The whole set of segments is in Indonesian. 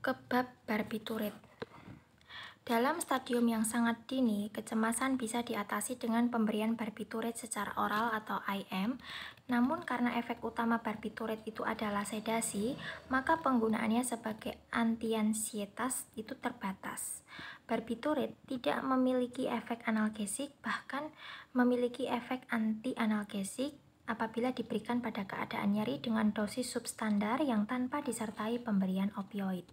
ke bab barbiturat. Dalam stadium yang sangat dini, kecemasan bisa diatasi dengan pemberian barbiturat secara oral atau IM. Namun karena efek utama barbiturat itu adalah sedasi, maka penggunaannya sebagai antiansietas itu terbatas. Barbiturat tidak memiliki efek analgesik, bahkan memiliki efek anti-analgesik apabila diberikan pada keadaan nyeri dengan dosis substandar yang tanpa disertai pemberian opioid.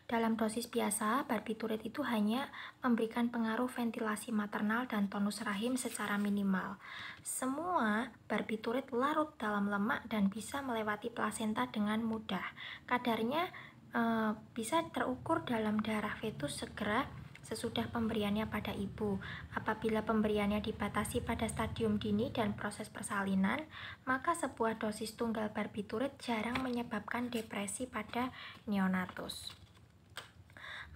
Dalam dosis biasa, barbiturat itu hanya memberikan pengaruh ventilasi maternal dan tonus rahim secara minimal. Semua barbiturat larut dalam lemak dan bisa melewati plasenta dengan mudah. Kadarnya bisa terukur dalam darah fetus segera sesudah pemberiannya pada ibu. Apabila pemberiannya dibatasi pada stadium dini dan proses persalinan, maka sebuah dosis tunggal barbiturat jarang menyebabkan depresi pada neonatus.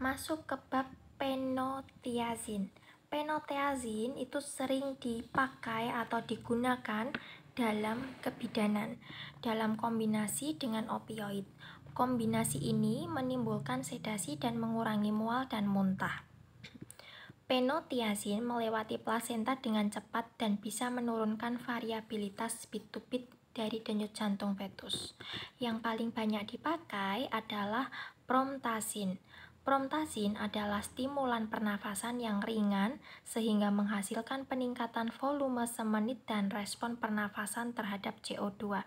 Masuk ke bab penotiazin. Penotiazin itu sering dipakai atau digunakan dalam kebidanan dalam kombinasi dengan opioid. Kombinasi ini menimbulkan sedasi dan mengurangi mual dan muntah. Penotiazin melewati plasenta dengan cepat dan bisa menurunkan variabilitas beat to beat dari denyut jantung fetus. Yang paling banyak dipakai adalah promtazin. Promtazin adalah stimulan pernafasan yang ringan sehingga menghasilkan peningkatan volume semenit dan respon pernafasan terhadap CO2.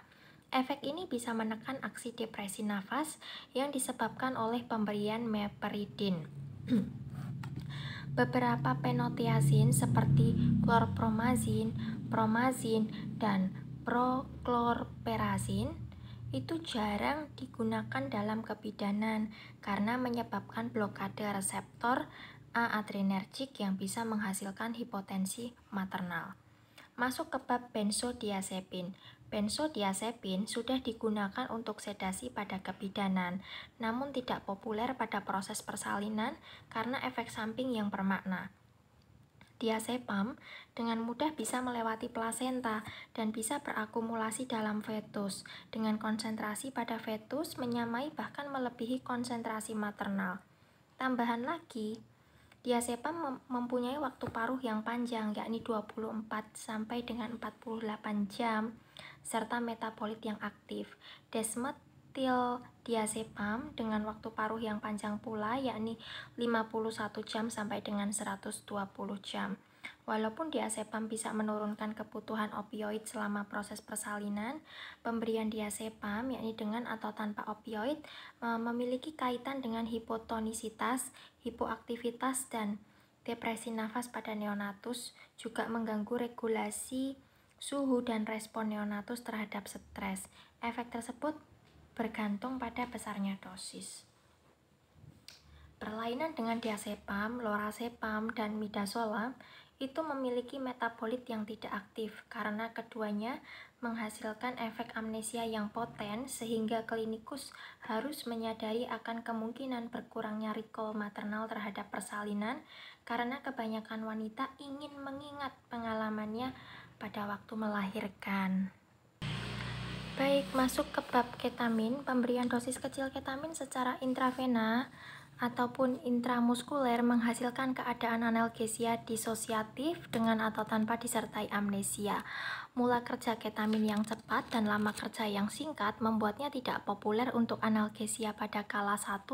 Efek ini bisa menekan aksi depresi nafas yang disebabkan oleh pemberian meperidin. Beberapa penotiazin seperti chlorpromazin, promazin, dan prochlorperazin itu jarang digunakan dalam kebidanan karena menyebabkan blokade reseptor A-adrenergik yang bisa menghasilkan hipotensi maternal. Masuk ke bab benzodiazepin. Benzodiazepin sudah digunakan untuk sedasi pada kebidanan, namun tidak populer pada proses persalinan karena efek samping yang bermakna. Diazepam dengan mudah bisa melewati plasenta dan bisa berakumulasi dalam fetus dengan konsentrasi pada fetus menyamai bahkan melebihi konsentrasi maternal. Tambahan lagi, diazepam mempunyai waktu paruh yang panjang yakni 24 sampai dengan 48 jam serta metabolit yang aktif. Desmetildiazepam dengan waktu paruh yang panjang pula yakni 51 jam sampai dengan 120 jam. Walaupun diazepam bisa menurunkan kebutuhan opioid selama proses persalinan, pemberian diazepam yakni dengan atau tanpa opioid memiliki kaitan dengan hipotonisitas, hipoaktivitas, dan depresi nafas pada neonatus, juga mengganggu regulasi suhu dan respon neonatus terhadap stres. Efek tersebut bergantung pada besarnya dosis. Berlainan dengan diazepam, lorazepam, dan midazolam itu memiliki metabolit yang tidak aktif karena keduanya menghasilkan efek amnesia yang poten sehingga klinikus harus menyadari akan kemungkinan berkurangnya recall maternal terhadap persalinan karena kebanyakan wanita ingin mengingat pengalamannya pada waktu melahirkan. Baik, masuk ke bab ketamin. Pemberian dosis kecil ketamin secara intravena ataupun intramuskuler menghasilkan keadaan analgesia disosiatif dengan atau tanpa disertai amnesia. Mula kerja ketamin yang cepat dan lama kerja yang singkat membuatnya tidak populer untuk analgesia pada kala 1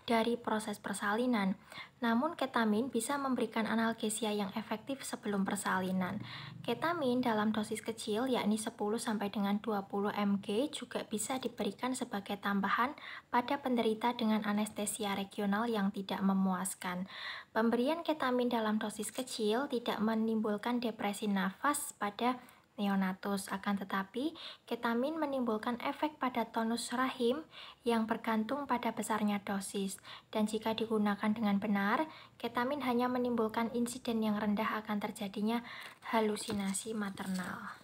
dari proses persalinan. Namun ketamin bisa memberikan analgesia yang efektif sebelum persalinan. Ketamin dalam dosis kecil yakni 10 sampai dengan 20 mg juga bisa diberikan sebagai tambahan pada penderita dengan anestesia regional yang tidak memuaskan. Pemberian ketamin dalam dosis kecil tidak menimbulkan depresi nafas pada neonatus, akan tetapi ketamin menimbulkan efek pada tonus rahim yang bergantung pada besarnya dosis, dan jika digunakan dengan benar, ketamin hanya menimbulkan insiden yang rendah akan terjadinya halusinasi maternal.